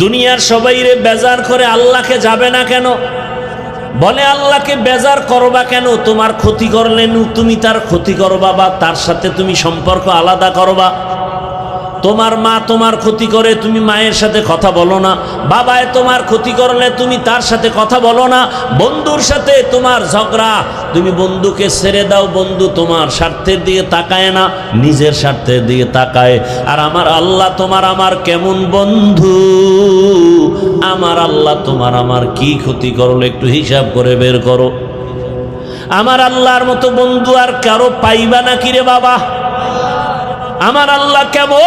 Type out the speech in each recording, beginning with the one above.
দুনিয়ার সবাইরে বেজার করে আল্লাহকে যাবে না কেন? বলে আল্লাহকে বেজার করবা কেন? তোমার ক্ষতি করলে তুমি তার ক্ষতি করবা, বা তার সাথে তুমি সম্পর্ক আলাদা করবা। তোমার মা তোমার ক্ষতি করে, তুমি মায়ের সাথে কথা বলো না। বাবায় তোমার ক্ষতি করলে তুমি তার সাথে কথা বলো না। বন্ধুর সাথে তোমার ঝগড়া, তুমি বন্ধুকে ছেড়ে দাও। বন্ধু তোমার স্বার্থের দিকে তাকায় না, নিজের স্বার্থের দিকে তাকায়। আর আমার আল্লাহ তোমার আমার কেমন বন্ধু? আমার আল্লাহ তোমার আমার কি ক্ষতি করলো একটু হিসাব করে বের করো। আমার আল্লাহর মতো বন্ধু আর কারো পাইবা নাকি রে বাবা? আমার আল্লাহ কেমন?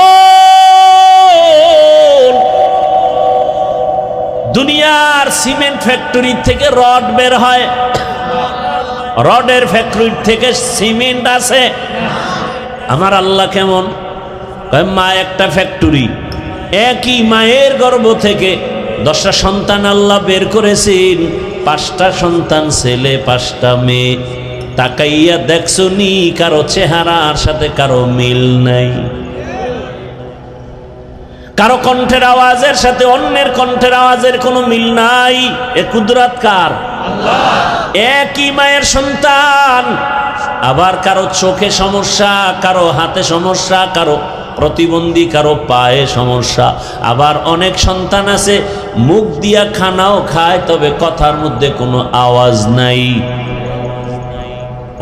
দুনিয়ার সিমেন্ট ফ্যাক্টরি থেকে রড বের হয়, রডের ফ্যাক্টরি থেকে সিমেন্ট আছে। আমার আল্লাহ কেমন? মা একটা ফ্যাক্টরি, একই মায়ের গর্ভ থেকে 10টা সন্তান আল্লাহ বের করেছেন। 5টা সন্তান ছেলে, 5টা মেয়ে। তাকাইয়া দেখছো নি কারো চেহারার সাথে কারো মিল নাই? কারো কণ্ঠের আওয়াজের সাথে অন্যের কণ্ঠের আওয়াজের কোনো মিল নাই। এ কুদরত কার? আল্লাহ। একই মায়ের সন্তান, আবার কারো চোখে সমস্যা, কারো হাতে সমস্যা, কারো প্রতিবন্ধী, কারো পায়ে সমস্যা। আবার অনেক সন্তান আছে মুখ দিয়া খানাও খায়, তবে কথার মধ্যে কোনো আওয়াজ নাই।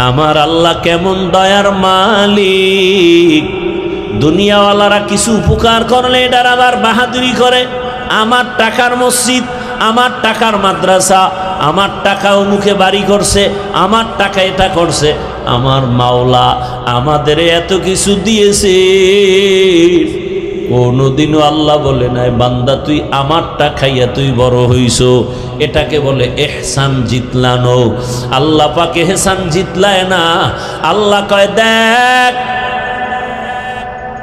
আমার আল্লাহ কেমন দয়ার মালিক! দুনিয়াওয়ালারা কিছু উপকার করলে এটার আবার বাহাদুরি করে। আমার টাকার মসজিদ, আমার টাকার মাদ্রাসা, আমার টাকা মুখে বাড়ি করছে, আমার টাকা এটা করছে। আমার মাওলা আমাদের এত কিছু দিয়েছে, কোনদিনও আল্লাহ বলে নাই বান্দা তুই আমারটা খাইয়া তুই বড় হইছো। এটাকে বলে এহসান জিতলানো। আল্লাহ পাক এহসান জিতলায় না। আল্লাহ কয় দেখ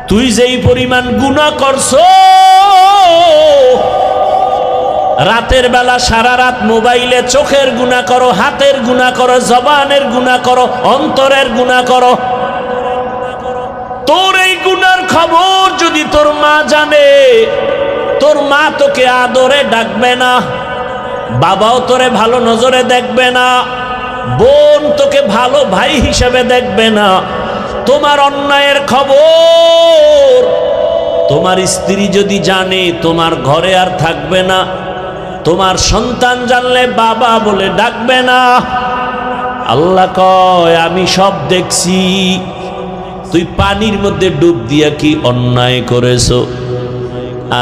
তুই যেই পরিমাণ গুনাহ করছো, রাতের বেলা সারা রাত মোবাইলে চোখের গুনাহ করো, হাতের গুনাহ করো, জবানের গুনাহ করো, অন্তরের গুনাহ করো। তোর এই গুনার খবর যদি তোর মা জানে, তোর মা তোকে আদরে ডাকবে না, বাবাও তোরে ভালো নজরে দেখবে না, বোন তোকে ভালো ভাই হিসেবে দেখবে না। তোমার অন্যায়ের খবর তোমার স্ত্রী যদি জানে, তোমার ঘরে আর থাকবে না। তোমার সন্তান জানলে বাবা বলে ডাকবে না। আল্লাহ কয় আমি সব দেখছি। তুই পানির মধ্যে ডুব দিয়া কি অন্যায় করেছো,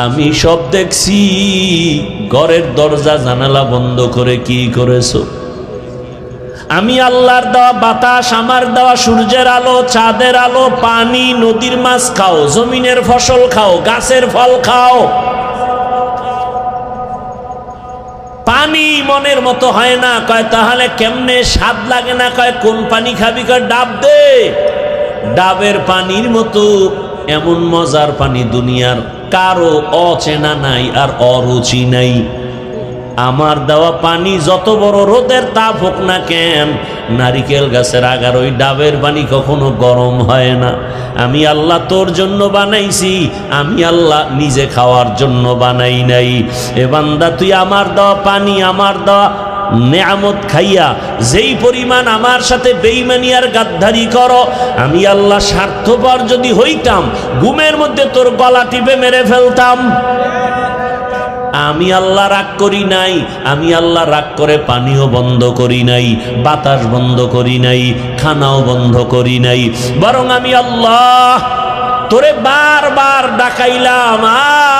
আমি সব দেখছি। ঘরের দরজা জানালা বন্ধ করে কি করেছো। আমি আল্লাহর দেওয়া বাতাস, আমার দেওয়া সূর্যের আলো, চাঁদের আলো, পানি, নদীর মাছ খাও, জমিনের ফসল খাও, গাছের ফল খাও। পানি মনের মতো হয় না। কয় তাহলে কেমনে? স্বাদ লাগে না। কয় কোন পানি খাবি? কয় ডাব দে। ডাবের পানির মতো এমন মজার পানি দুনিয়ার কারো অচেনা নাই আর অরুচি নাই। আমার দেওয়া পানি যত বড় রোদের তাপ হোক না কেন, নারিকেল গাছের আগার ওই ডাবের পানি কখনো গরম হয় না। আমি আল্লাহ তোর জন্য বানাইছি, আমি আল্লাহ নিজে খাওয়ার জন্য বানাই নাই। এ বান্দা তুই আমার দেওয়া পানি, আমার দেওয়া নেয়ামত খাইয়া যেই পরিমাণ আমার সাথে বেঈমানি আর গাদ্দারি করো, আমি আল্লাহ স্বার্থপর যদি হইতাম ঘুমের মধ্যে তোর গলা টিপে মেরে ফেলতাম। আমি আল্লাহ রাগ করি নাই। আমি আল্লাহ রাগ করে পানিও বন্ধ করি নাই, বাতাস বন্ধ করি নাই, খানাও বন্ধ করি নাই। বরং আমি আল্লাহ তোরে বারবার ডাকাইলাম,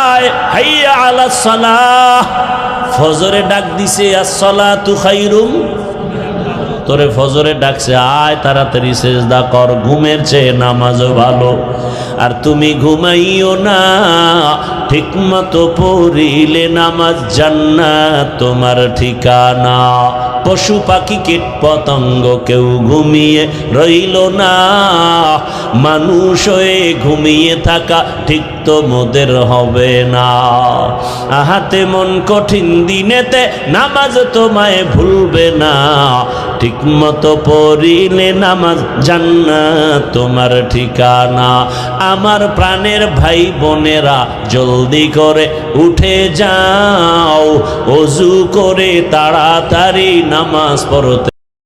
আয় হাইয়া আলাস সালাহ। ফজরে ডাক দিছে আসসালাতু খায়রুম, তোরে ফজরে ডাকছে আয় তাড়াতাড়ি সেজদা কর, ঘুমের চেয়ে নামাজও ভালো। আর তুমি ঘুমাইও না, ঠিকমতো পড়িলে নামাজ জান্নাত তোমার ঠিকানা। পশু পাখি কীট পতঙ্গ কেউ ঘুমিয়ে রইল না। মানুষ হয়ে ঘুমিয়ে থাকা ঠিক তো মোদের হবে না। আহাতে মন কঠিন দিনেতে নামাজ তোমায় ভুলবে না। ঠিক মতো পড়িলে নামাজ জান্নাত তোমার ঠিকানা। আমার প্রাণের ভাই বোনেরা জলদি করে উঠে যাও, ওযু করে তাড়াতাড়ি নামাজ পড়তে